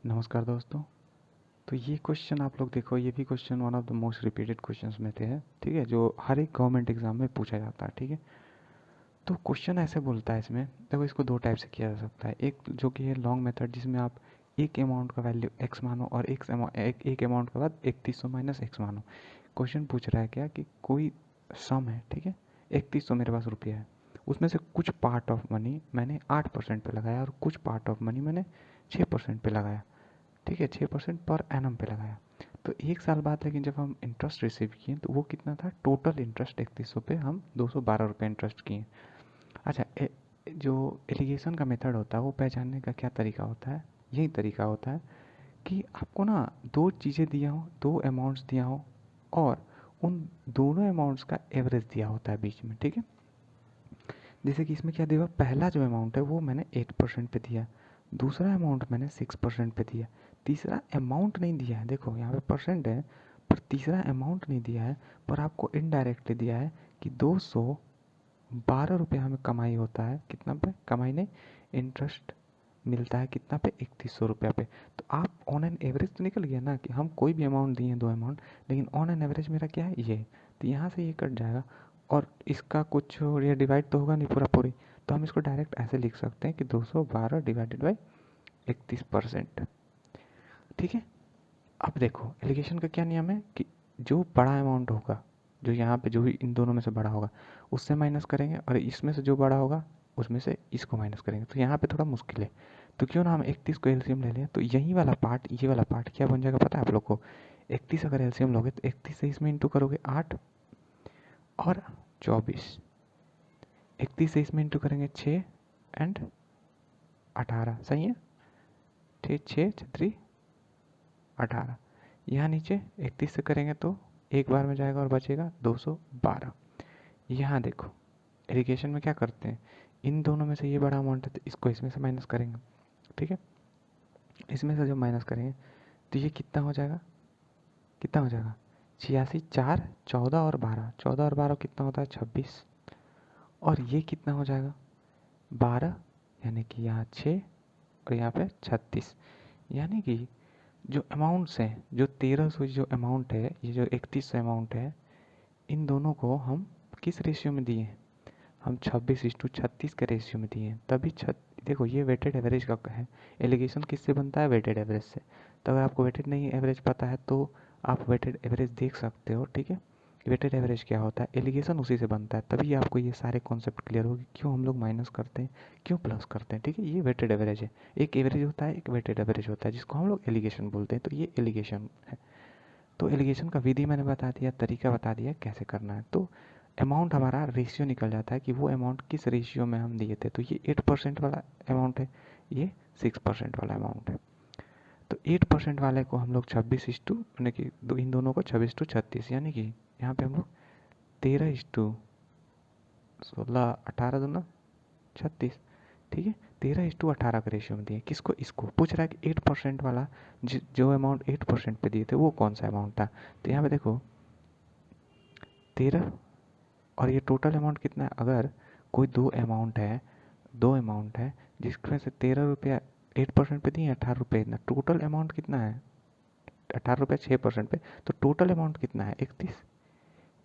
नमस्कार दोस्तों। तो ये क्वेश्चन आप लोग देखो, ये भी question one of the most repeated questions में थे, ठीक है, जो हर एक गवर्नमेंट एग्जाम में पूछा जाता है, ठीक है। तो क्वेश्चन ऐसे बोलता है इसमें, देखो इसको दो टाइप से किया जा सकता है। एक जो कि है लॉन्ग मेथड, जिसमें आप एक अमाउंट का वैल्यू एक्स मानो और एक अमाउंट के बाद 3100 माइनस एक्स मानो। क्वेश्चन पूछ रहा है क्या कि कोई सम है, ठीक है, 3100 मेरे पास रुपया है, उसमें से कुछ पार्ट ऑफ मनी मैंने 8% पे लगाया और कुछ पार्ट ऑफ मनी मैंने 6% पे लगाया, ठीक है, 6% पर एनम पे लगाया। तो एक साल बाद लेकिन जब हम इंटरेस्ट रिसीव किए तो वो कितना था, टोटल इंटरेस्ट 3100 पे हम 212 रुपये इंटरेस्ट किए। अच्छा, जो एलिगेशन का मेथड होता है वो पहचानने का क्या तरीका होता है, यही तरीका होता है कि आपको ना दो चीज़ें दिया हो, दो अमाउंट्स दिया हो और उन दोनों अमाउंट्स का एवरेज दिया होता है बीच में, ठीक है। जैसे कि इसमें क्या दिया, पहला जो अमाउंट है वो मैंने 8% पे दिया, दूसरा अमाउंट मैंने 6% पे दिया, तीसरा अमाउंट नहीं दिया है, देखो यहाँ पे परसेंट है पर तीसरा अमाउंट नहीं दिया है, पर आपको इनडायरेक्टली दिया है कि 212 रुपये हमें कमाई होता है, कितना पे कमाई नहीं, इंटरेस्ट मिलता है कितना पे, 3100 रुपया पे। तो आप ऑन एन एवरेज तो निकल गया ना कि हम कोई भी अमाउंट दिए दो अमाउंट, लेकिन ऑन एन एवरेज मेरा क्या है ये, तो यहाँ से ये कट जाएगा और इसका कुछ ये डिवाइड तो होगा नहीं पूरा पूरी, तो हम इसको डायरेक्ट ऐसे लिख सकते हैं कि 212 डिवाइडेड बाई 31%, ठीक है। अब देखो एलिगेशन का क्या नियम है कि जो बड़ा अमाउंट होगा, जो यहाँ पे जो भी इन दोनों में से बड़ा होगा उससे माइनस करेंगे और इसमें से जो बड़ा होगा उसमें से इसको माइनस करेंगे। तो यहाँ पे थोड़ा मुश्किल है, तो क्यों ना हम 31 को एलसीएम ले लें, तो यही वाला पार्ट, ये वाला पार्ट क्या बन जाएगा पता है आप लोग को, 31 अगर एलसीएम लोगे तो 31 से इसमें इंटू करोगे 8 और 24, 31 से इसमें इंटू करेंगे 6 एंड 18, सही है, ठीक, 6 छत्री 18, यहाँ नीचे 31 से करेंगे तो एक बार में जाएगा और बचेगा 212। यहाँ देखो एलिगेशन में क्या करते हैं, इन दोनों में से ये बड़ा अमाउंट है तो इसको इसमें से माइनस करेंगे, ठीक है। इसमें से जब माइनस करेंगे तो ये कितना हो जाएगा, कितना हो जाएगा, 86, 4, 14 और 12, 14 और 12 कितना होता है 26, और ये कितना हो जाएगा 12, यानी कि यहाँ 6 और यहाँ पे 36, यानी कि जो अमाउंट्स हैं, जो 1300 जो अमाउंट है, ये जो 3100 अमाउंट है, इन दोनों को हम किस रेशियो में दिए हैं, हम 26:36 के रेशियो में दिए हैं, तभी देखो ये वेटेड एवरेज का है। एलिगेशन किससे बनता है, वेटेड एवरेज से। तो अगर आपको वेटेड नहीं एवरेज पता है तो आप वेटेड एवरेज देख सकते हो, ठीक है। वेटेड एवरेज क्या होता है, एलिगेशन उसी से बनता है, तभी आपको ये सारे कॉन्सेप्ट क्लियर होगी, क्यों हम लोग माइनस करते हैं, क्यों प्लस करते हैं, ठीक है। ये वेटेड एवरेज है, एक एवरेज होता है, एक वेटेड एवरेज होता है, जिसको हम लोग एलिगेशन बोलते हैं, तो ये एलिगेशन है। तो एलिगेशन का विधि मैंने बता दिया, तरीका बता दिया कैसे करना है। तो अमाउंट हमारा रेशियो निकल जाता है कि वो अमाउंट किस रेशियो में हम दिए थे, तो ये 8% वाला अमाउंट है, ये 6% वाला अमाउंट है। तो 8% वाले को हम लोग 26 इस्टू, यानी कि इन दोनों को 26:36, यानी कि यहाँ पे हम लोग 13:16, 18 दूना 36, ठीक है, 13:18 का रेशियो में दिए किसको, इसको पूछ रहा है कि 8% वाला जो अमाउंट 8% पे दिए थे वो कौन सा अमाउंट था। तो यहाँ पे देखो 13 और ये टोटल अमाउंट कितना है, अगर कोई दो अमाउंट है जिसमें से 13 रुपया 8% पे दिए, 18 रुपये, इतना टोटल अमाउंट कितना है, 18 रुपये 6% पे, तो टोटल अमाउंट कितना है 31,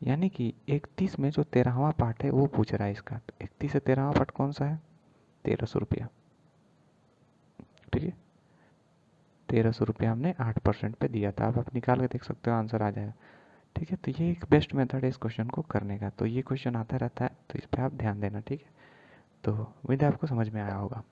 यानी कि 31 में जो 13वां पार्ट है वो पूछ रहा है इसका, तो 31 से 13वां पार्ट कौन सा है, 1300 रुपया, ठीक है। 1300 रुपया हमने 8% पे दिया था, आप निकाल के देख सकते हो आंसर आ जाएगा, ठीक है। तो ये एक बेस्ट मेथड है इस क्वेश्चन को करने का, तो ये क्वेश्चन आता रहता है तो इस पर आप ध्यान देना, ठीक है। तो उम्मीद है आपको समझ में आया होगा।